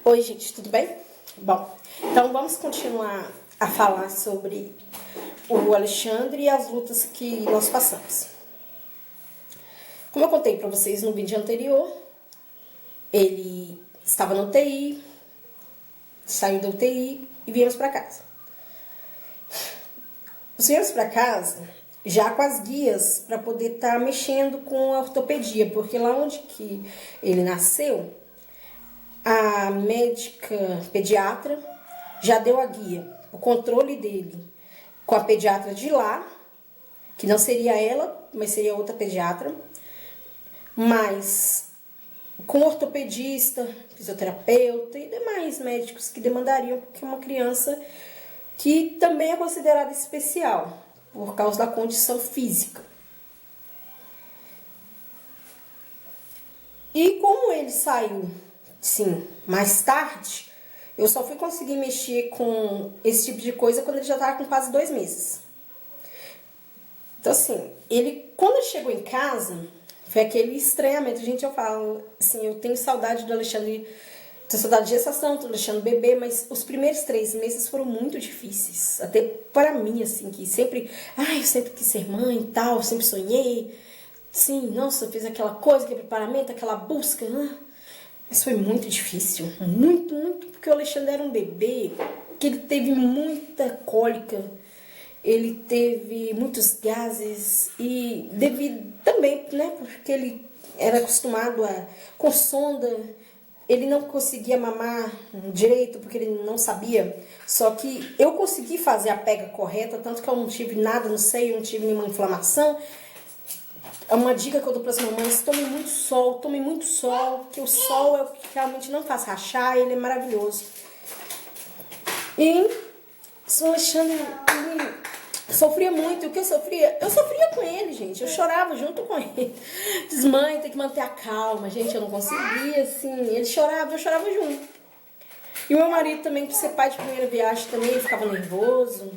Oi, gente, tudo bem? Bom, então vamos continuar a falar sobre o Alexandre e as lutas que nós passamos. Como eu contei para vocês no vídeo anterior, ele estava no UTI, saiu da UTI e viemos para casa. Nós viemos para casa já com as guias para poder estar mexendo com a ortopedia, porque lá onde que ele nasceu, a médica pediatra já deu a guia, o controle dele com a pediatra de lá, que não seria ela, mas seria outra pediatra, mas com ortopedista, fisioterapeuta e demais médicos que demandariam, porque é uma criança que também é considerada especial por causa da condição física. E como ele saiu, sim, mais tarde, eu só fui conseguir mexer com esse tipo de coisa quando ele já estava com quase 2 meses. Então, assim, quando ele chegou em casa, foi aquele estranhamento. Gente, eu falo, assim, eu tenho saudade do Alexandre, tenho saudade de gestação, do Alexandre bebê, mas os primeiros 3 meses foram muito difíceis. Até para mim, assim, que sempre, eu sempre quis ser mãe e tal, eu sempre sonhei. Sim, nossa, eu fiz aquela coisa, aquele preparamento, aquela busca, Mas foi muito difícil, muito, porque o Alexandre era um bebê, que ele teve muita cólica, ele teve muitos gases e devido também, né, porque ele era acostumado com sonda, ele não conseguia mamar direito porque ele não sabia, só que eu consegui fazer a pega correta, tanto que eu não tive nada no seio, não tive nenhuma inflamação. Uma dica que eu dou para as mamães: tome muito sol, porque o sol é o que realmente não faz rachar, ele é maravilhoso. E o Alexandre sofria muito. O que eu sofria? Eu sofria com ele, gente. Eu chorava junto com ele. Diz, mãe, tem que manter a calma. Gente, eu não conseguia, assim. Ele chorava, eu chorava junto. E o meu marido também, por ser pai de primeira viagem, também ele ficava nervoso.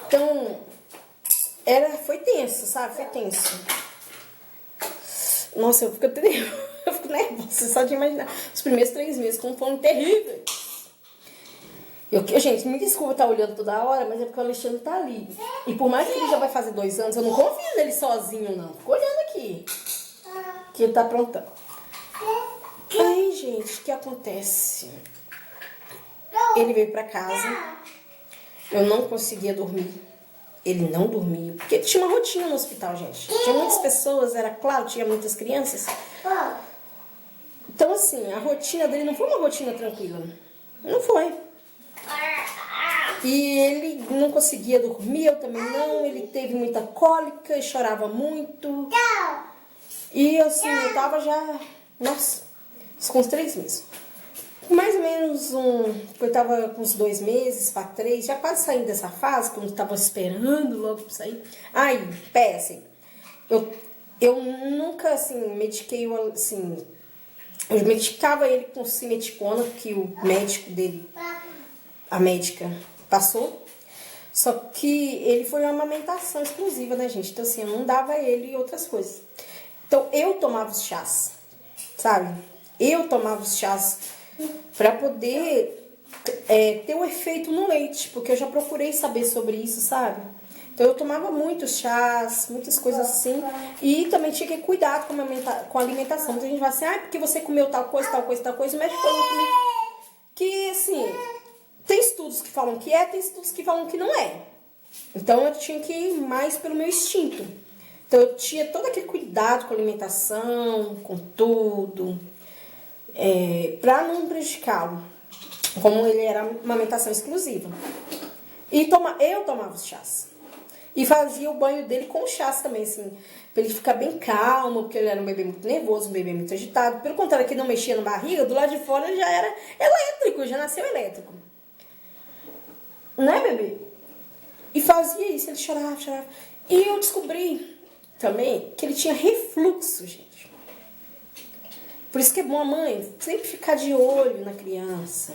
Então, foi tenso, sabe? Foi tenso. Nossa, eu fico nervosa só de imaginar. Os primeiros 3 meses, como foram terríveis. Gente, me desculpa estar olhando toda hora, mas é porque o Alexandre tá ali. E por mais que ele já vai fazer 2 anos, eu não confio nele sozinho, não. Fico olhando aqui. Que ele tá aprontando. Aí, gente, o que acontece? Ele veio pra casa. Eu não conseguia dormir. Ele não dormia, porque tinha uma rotina no hospital, gente. Tinha muitas pessoas, era claro, tinha muitas crianças. Então, assim, a rotina dele não foi uma rotina tranquila. Não foi. E ele não conseguia dormir, eu também não. Ele teve muita cólica e chorava muito. E, assim, eu tava já... Nossa, com uns 3 meses. Mais ou menos eu tava com uns 2 meses para 3, já quase saindo dessa fase, quando eu tava esperando logo pra sair. Aí, assim, eu nunca, assim, mediquei, assim, eu medicava ele com simeticona, que o médico dele, a médica, passou. Só que ele foi uma amamentação exclusiva, né, gente? Então, assim, eu não dava ele outras coisas. Então, eu tomava os chás, sabe? Eu tomava os chás para poder ter um efeito no leite, porque eu já procurei saber sobre isso, sabe? Então eu tomava muitos chás, muitas coisas assim, e também tinha que cuidar com a alimentação. Então a gente vai assim, porque você comeu tal coisa, o médico falou comigo que, assim, tem estudos que falam que tem estudos que falam que não é. Então eu tinha que ir mais pelo meu instinto. Então eu tinha todo aquele cuidado com a alimentação, com tudo, para não prejudicá-lo, como ele era uma amamentação exclusiva. E eu tomava os chás. E fazia o banho dele com chás também, assim, pra ele ficar bem calmo, porque ele era um bebê muito nervoso, um bebê muito agitado. Pelo contrário, que não mexia na barriga, do lado de fora ele já era elétrico, já nasceu elétrico. Né, bebê? E fazia isso, ele chorava. E eu descobri também que ele tinha refluxo, gente. Por isso que é bom a mãe sempre ficar de olho na criança.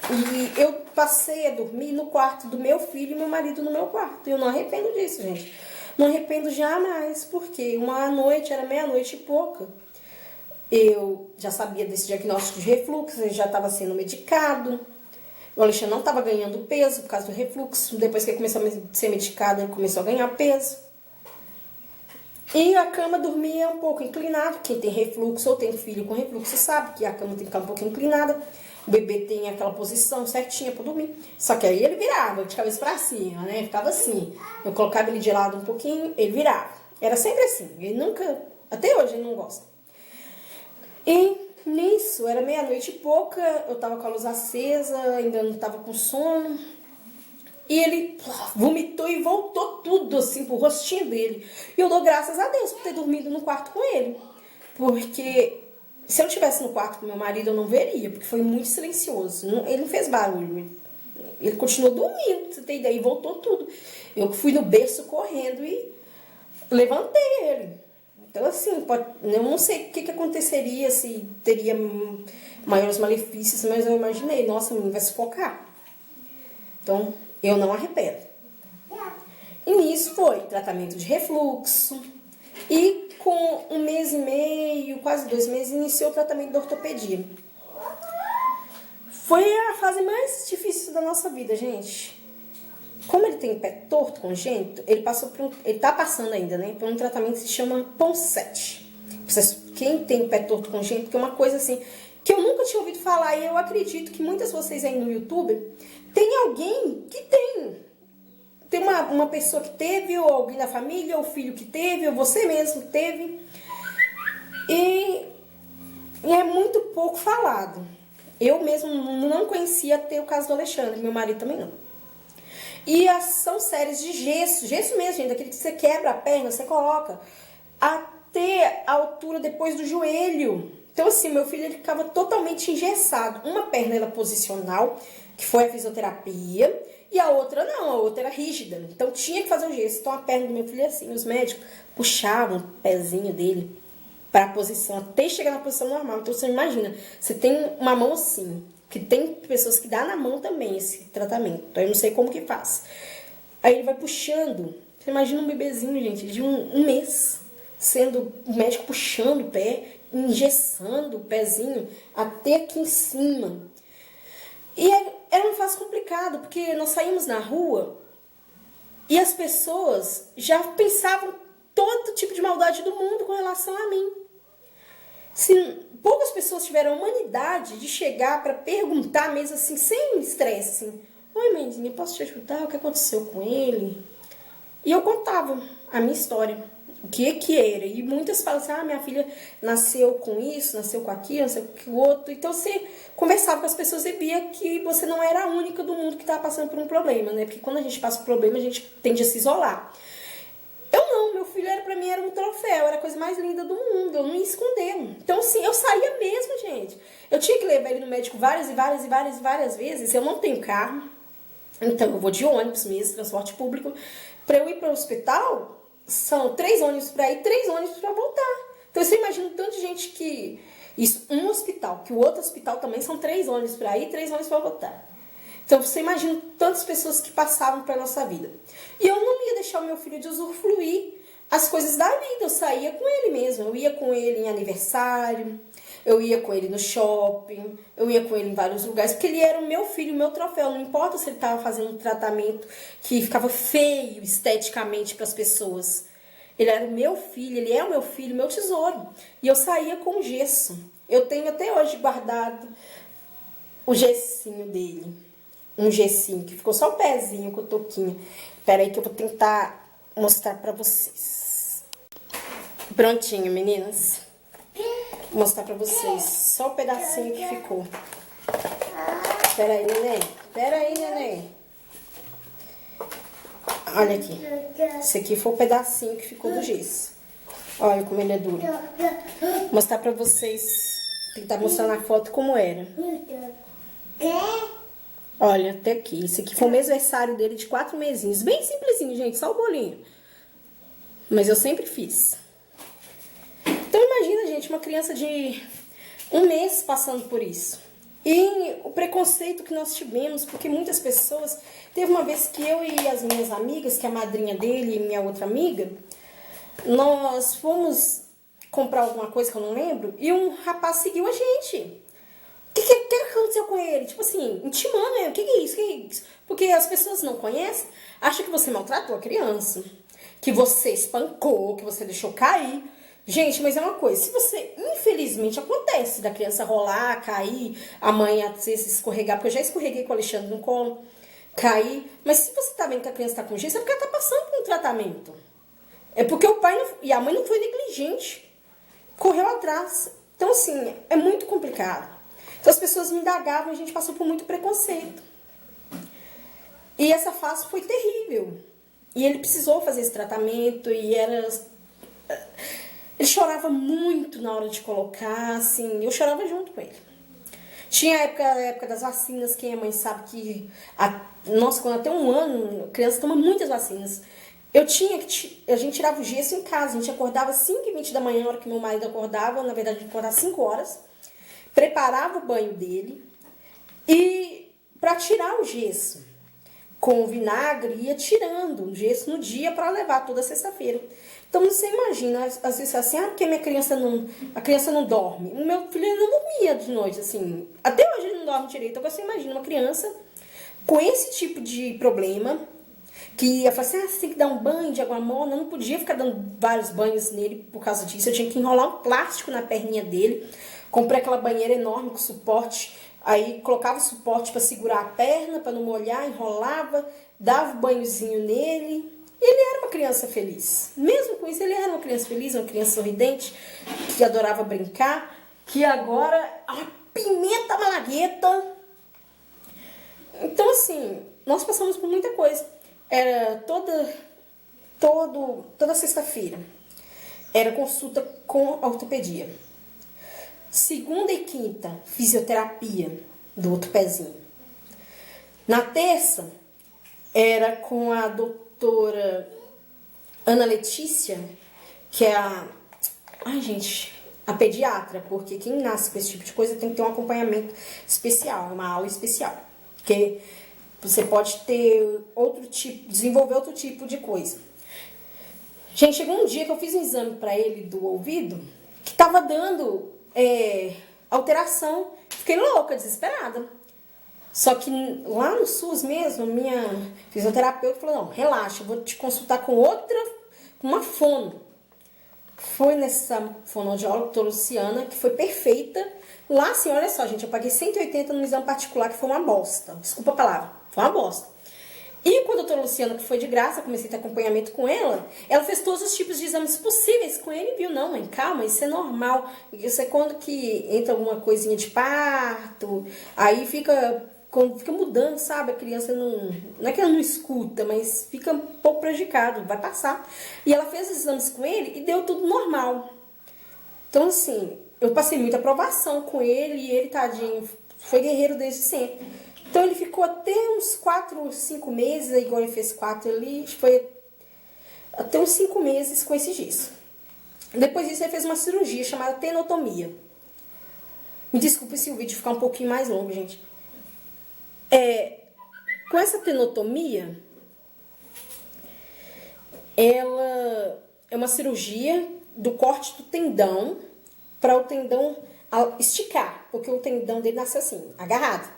E eu passei a dormir no quarto do meu filho e meu marido no meu quarto. E eu não arrependo disso, gente. Não arrependo jamais, porque uma noite, era 00:30 e pouca. eu já sabia desse diagnóstico de refluxo, ele já estava sendo medicado. O Alexandre não estava ganhando peso por causa do refluxo. Depois que ele começou a ser medicado, ele começou a ganhar peso. E a cama dormia um pouco inclinada. Quem tem refluxo ou tem filho com refluxo sabe que a cama tem que ficar um pouco inclinada. O bebê tem aquela posição certinha para dormir. Só que aí ele virava de cabeça para cima, né? Ficava assim. Eu colocava ele de lado um pouquinho, ele virava. Era sempre assim. Ele nunca... Até hoje ele não gosta. E nisso, era meia-noite e pouca, eu tava com a luz acesa, ainda não tava com sono. E ele vomitou e voltou tudo assim pro rostinho dele. E eu dou graças a Deus por ter dormido no quarto com ele. Porque se eu estivesse no quarto com meu marido, eu não veria, porque foi muito silencioso. Ele não fez barulho. Ele continuou dormindo, pra você ter ideia, e voltou tudo. Eu fui no berço correndo e levantei ele. Então, assim, eu não sei o que aconteceria, se teria maiores malefícios, mas eu imaginei, nossa, o menino vai sufocar. Então, eu não arrependo. E nisso foi tratamento de refluxo. E com 1 mês e meio, quase 2 meses, iniciou o tratamento de ortopedia. Foi a fase mais difícil da nossa vida, gente. Como ele tem pé torto, congênito, ele tá passando ainda, né, por um tratamento que se chama Ponsete. Quem tem pé torto congênito, que é uma coisa assim, que eu nunca tinha ouvido falar, e eu acredito que muitas de vocês aí no YouTube, tem alguém que tem. Tem uma pessoa que teve, ou alguém da família, ou filho que teve, ou você mesmo teve. E é muito pouco falado. Eu mesmo não conhecia ter o caso do Alexandre, meu marido também não. E são séries de gesso mesmo, gente, daquele que você quebra a perna, você coloca até a altura depois do joelho. Então, assim, meu filho ele ficava totalmente engessado. Uma perna era posicional, que foi a fisioterapia, e a outra não, a outra era rígida. Então, tinha que fazer o gesso. Então, a perna do meu filho é assim, os médicos puxavam o pezinho dele para a posição, até chegar na posição normal. Então, você imagina, você tem uma mão assim, que tem pessoas que dá na mão também esse tratamento. Então, eu não sei como que faz. Aí ele vai puxando. Você imagina um bebezinho, gente, de um mês, sendo o médico puxando o pé, engessando o pezinho até aqui em cima. E era uma fase complicada, porque nós saímos na rua e as pessoas já pensavam todo tipo de maldade do mundo com relação a mim. Poucas pessoas tiveram a humanidade de chegar para perguntar mesmo assim, sem estresse, assim, oi, mãezinha, posso te ajudar? O que aconteceu com ele? E eu contava a minha história, o que era. E muitas falam assim, minha filha nasceu com isso, nasceu com aquilo, nasceu com o outro. Então você conversava com as pessoas e via que você não era a única do mundo que estava passando por um problema, né? Porque quando a gente passa por problema, a gente tende a se isolar. Eu não, meu filho pra mim era um troféu, era a coisa mais linda do mundo, eu não ia esconder. Então, assim, eu saía mesmo, gente. Eu tinha que levar ele no médico várias vezes. Eu não tenho carro, então eu vou de ônibus mesmo, transporte público. Pra eu ir para o hospital, são 3 ônibus pra ir, 3 ônibus pra voltar. Então, você imagina um tanto de gente que... Isso, um hospital, que o outro hospital também são 3 ônibus pra ir, 3 ônibus pra voltar. Então, você imagina tantas pessoas que passavam pela nossa vida. E eu não ia deixar o meu filho de usufruir as coisas da vida. Eu saía com ele mesmo. Eu ia com ele em aniversário, eu ia com ele no shopping, eu ia com ele em vários lugares, porque ele era o meu filho, o meu troféu. Não importa se ele estava fazendo um tratamento que ficava feio esteticamente para as pessoas. Ele era o meu filho, ele é o meu filho, meu tesouro. E eu saía com gesso. Eu tenho até hoje guardado o gessinho dele. Um gessinho, que ficou só o pezinho com o toquinho. Pera aí que eu vou tentar mostrar pra vocês. Prontinho, meninas. Vou mostrar pra vocês só o pedacinho que ficou. Pera aí, neném. Pera aí, neném. Olha aqui. Esse aqui foi o pedacinho que ficou do gesso. Olha como ele é duro. Vou mostrar pra vocês. Tentar mostrar na foto como era. Olha, até aqui. Esse aqui foi o mêsversário dele de 4 mesinhos. Bem simplesinho, gente. Só o bolinho. Mas eu sempre fiz. Então, imagina, gente, uma criança de 1 mês passando por isso. E o preconceito que nós tivemos, porque muitas pessoas... Teve uma vez que eu e as minhas amigas, que é a madrinha dele e minha outra amiga, nós fomos comprar alguma coisa que eu não lembro, e um rapaz seguiu a gente. O que aconteceu com ele? Tipo assim, intimando ele. O que é isso? Que é isso? Porque as pessoas não conhecem, acham que você maltratou a criança, que você espancou, que você deixou cair. Gente, mas é uma coisa, se você, infelizmente, acontece da criança rolar, cair, a mãe às vezes escorregar, porque eu já escorreguei com o Alexandre no colo, cair, mas se você tá vendo que a criança tá com gesso, é porque ela tá passando por um tratamento. É porque o pai e a mãe não foi negligente, correu atrás. Então, assim, é muito complicado. Então as pessoas me indagavam, a gente passou por muito preconceito. E essa fase foi terrível. E ele precisou fazer esse tratamento e era... Ele chorava muito na hora de colocar, assim, eu chorava junto com ele. Tinha a época das vacinas, quem é mãe sabe que... Nossa, quando até 1 ano, a criança toma muitas vacinas. A gente tirava o gesso em casa, a gente acordava às 5h20 da manhã, na hora que meu marido acordava, na verdade a gente acordava às 5 horas, preparava o banho dele e para tirar o gesso com vinagre ia tirando o gesso no dia para levar toda sexta-feira. Então você imagina, às vezes assim, porque a criança não dorme. O meu filho não dormia de noite, assim, até hoje ele não dorme direito. Então você imagina uma criança com esse tipo de problema, que ia falar assim, você tem que dar um banho de água morna. Eu não podia ficar dando vários banhos nele por causa disso. Eu tinha que enrolar um plástico na perninha dele. Comprei aquela banheira enorme com suporte. Aí colocava o suporte para segurar a perna, para não molhar, enrolava, dava um banhozinho nele. E ele era uma criança feliz. Mesmo com isso, ele era uma criança feliz, uma criança sorridente, que adorava brincar, que agora a pimenta malagueta. Então, assim, nós passamos por muita coisa. Era toda sexta-feira. Era consulta com ortopedia. Segunda e quinta, fisioterapia do outro pezinho. Na terça, era com a doutora Ana Letícia, que é a pediatra, porque quem nasce com esse tipo de coisa tem que ter um acompanhamento especial, uma aula especial. Porque você pode ter desenvolver outro tipo de coisa. Gente, chegou um dia que eu fiz um exame para ele do ouvido, que tava dando alteração. Fiquei louca, desesperada. Só que lá no SUS mesmo, minha fisioterapeuta falou, não, relaxa, eu vou te consultar com uma fono. Foi nessa fonoaudióloga, doutora Luciana, que foi perfeita. Lá, assim, olha só, gente, eu paguei 180 no exame particular, que foi uma bosta. Desculpa a palavra, foi uma bosta. E com a doutora Luciana, que foi de graça, comecei a ter acompanhamento com ela, ela fez todos os tipos de exames possíveis com ele e viu, não, mãe, calma, isso é normal. Isso é quando que entra alguma coisinha de parto, aí fica mudando, sabe? A criança não é que ela não escuta, mas fica um pouco prejudicado, vai passar. E ela fez os exames com ele e deu tudo normal. Então, assim, eu passei muita aprovação com ele e ele, tadinho, foi guerreiro desde sempre. Então, ele ficou até uns 4, 5 meses, igual ele fez 4 ali, foi até uns 5 meses com esse gesso. Depois disso, ele fez uma cirurgia chamada tenotomia. Me desculpe se o vídeo ficar um pouquinho mais longo, gente. Com essa tenotomia, ela é uma cirurgia do corte do tendão para o tendão esticar, porque o tendão dele nasce assim, agarrado,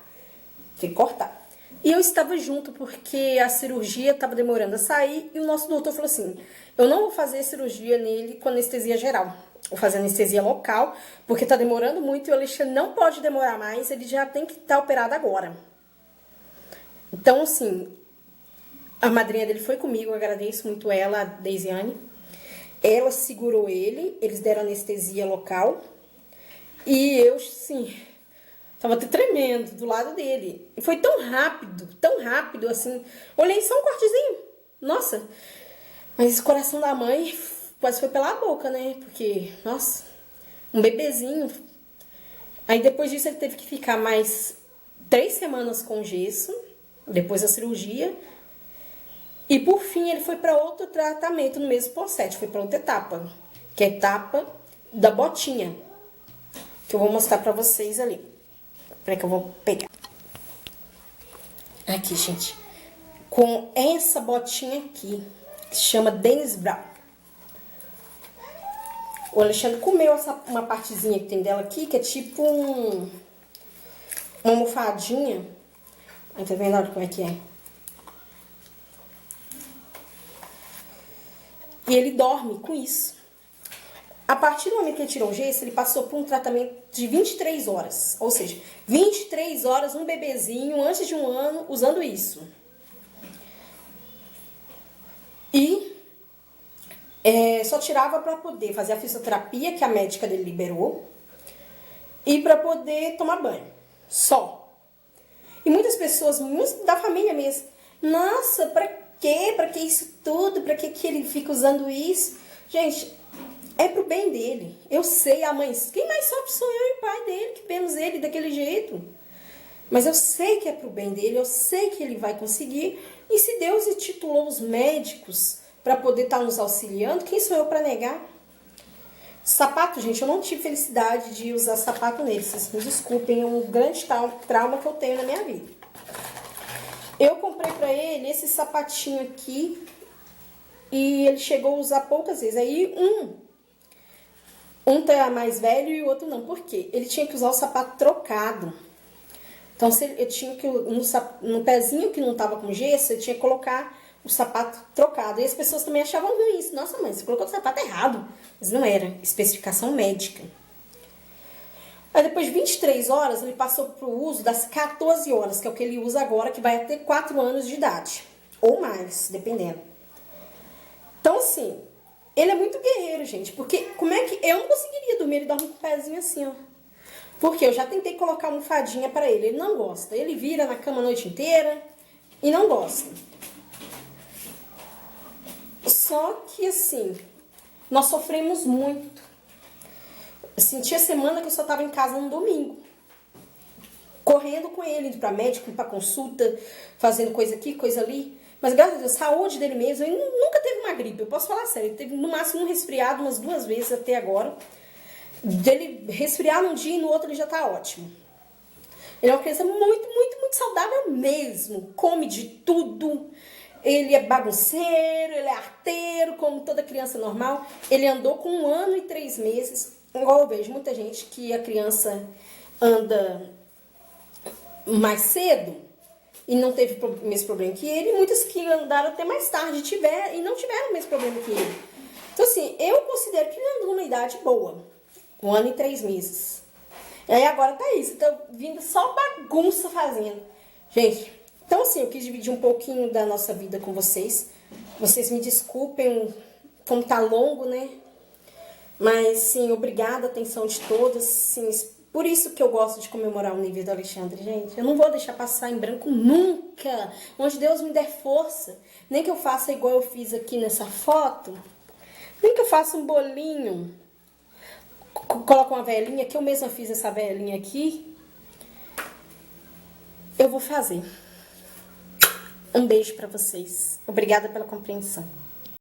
tem que cortar. E eu estava junto porque a cirurgia estava demorando a sair e o nosso doutor falou assim, eu não vou fazer cirurgia nele com anestesia geral, vou fazer anestesia local, porque está demorando muito e o Alexandre não pode demorar mais, ele já tem que estar operado agora. Então, assim, a madrinha dele foi comigo, eu agradeço muito ela, a Deisiane. Ela segurou ele, eles deram anestesia local. E eu, assim, tava até tremendo do lado dele. E foi tão rápido, assim. Olhei só um cortezinho. Nossa, mas o coração da mãe quase foi pela boca, né? Porque, nossa, um bebezinho. Aí depois disso ele teve que ficar mais 3 semanas com gesso. Depois da cirurgia. E por fim ele foi para outro tratamento no mesmo processo. Foi para outra etapa. Que é a etapa da botinha. Que eu vou mostrar para vocês ali. Peraí que eu vou pegar. Aqui, gente. Com essa botinha aqui. Que se chama Dennis Brown. O Alexandre comeu uma partezinha que tem dela aqui, que é tipo uma almofadinha. Aí tá vendo? Olha como é que é. E ele dorme com isso. A partir do momento que ele tirou o gesso, ele passou por um tratamento de 23 horas. Ou seja, 23 horas, um bebezinho, antes de 1 ano, usando isso. E só tirava para poder fazer a fisioterapia que a médica dele liberou. E para poder tomar banho. Só. E muitas pessoas, muitos da família mesmo, nossa, pra quê? Pra que isso tudo? Pra que ele fica usando isso? Gente, é pro bem dele. Eu sei, a mãe, quem mais sofre sou eu e o pai dele, que vemos ele daquele jeito. Mas eu sei que é pro bem dele, eu sei que ele vai conseguir. E se Deus intitulou os médicos para poder estar nos auxiliando, quem sou eu para negar? Sapato, gente, eu não tive felicidade de usar sapato nele. Vocês me desculpem, é um grande trauma que eu tenho na minha vida. Eu comprei pra ele esse sapatinho aqui e ele chegou a usar poucas vezes. Aí um tá mais velho e o outro não. Por quê? Ele tinha que usar o sapato trocado. Então, eu tinha que, no pezinho que não tava com gesso, eu tinha que colocar o sapato trocado. E as pessoas também achavam ruim isso. Nossa, mãe, você colocou o sapato errado. Mas não era. Especificação médica. Aí depois de 23 horas, ele passou pro uso das 14 horas, que é o que ele usa agora, que vai até 4 anos de idade. Ou mais, dependendo. Então, assim, ele é muito guerreiro, gente. Porque como é que... Eu não conseguiria dormir, ele dorme com o pezinho assim, ó. Porque eu já tentei colocar almofadinha pra ele. Ele não gosta. Ele vira na cama a noite inteira e não gosta. Só que, assim, nós sofremos muito. Assim, tinha semana que eu só tava em casa no domingo. Correndo com ele, indo pra médico, pra consulta, fazendo coisa aqui, coisa ali. Mas, graças a Deus, a saúde dele mesmo, ele nunca teve uma gripe. Eu posso falar sério, ele teve no máximo um resfriado umas 2 vezes até agora. Dele resfriar num dia e no outro ele já tá ótimo. Ele é uma criança muito, muito, muito saudável mesmo. Come de tudo. Ele é bagunceiro, ele é arteiro, como toda criança normal. Ele andou com 1 ano e 3 meses. Igual eu vejo muita gente que a criança anda mais cedo e não teve o mesmo problema que ele. E muitas que andaram até mais tarde e não tiveram o mesmo problema que ele. Então, assim, eu considero que ele andou numa idade boa. 1 ano e 3 meses. E aí agora tá isso. Tô vindo só bagunça fazendo. Gente, então assim, eu quis dividir um pouquinho da nossa vida com vocês. Vocês me desculpem como tá longo, né? Mas sim, obrigada a atenção de todas. Sim, por isso que eu gosto de comemorar o nível do Alexandre, gente. Eu não vou deixar passar em branco nunca. Onde Deus me der força. Nem que eu faça igual eu fiz aqui nessa foto. Nem que eu faça um bolinho. Coloco uma velinha, que eu mesma fiz essa velinha aqui. Eu vou fazer. Um beijo pra vocês. Obrigada pela compreensão.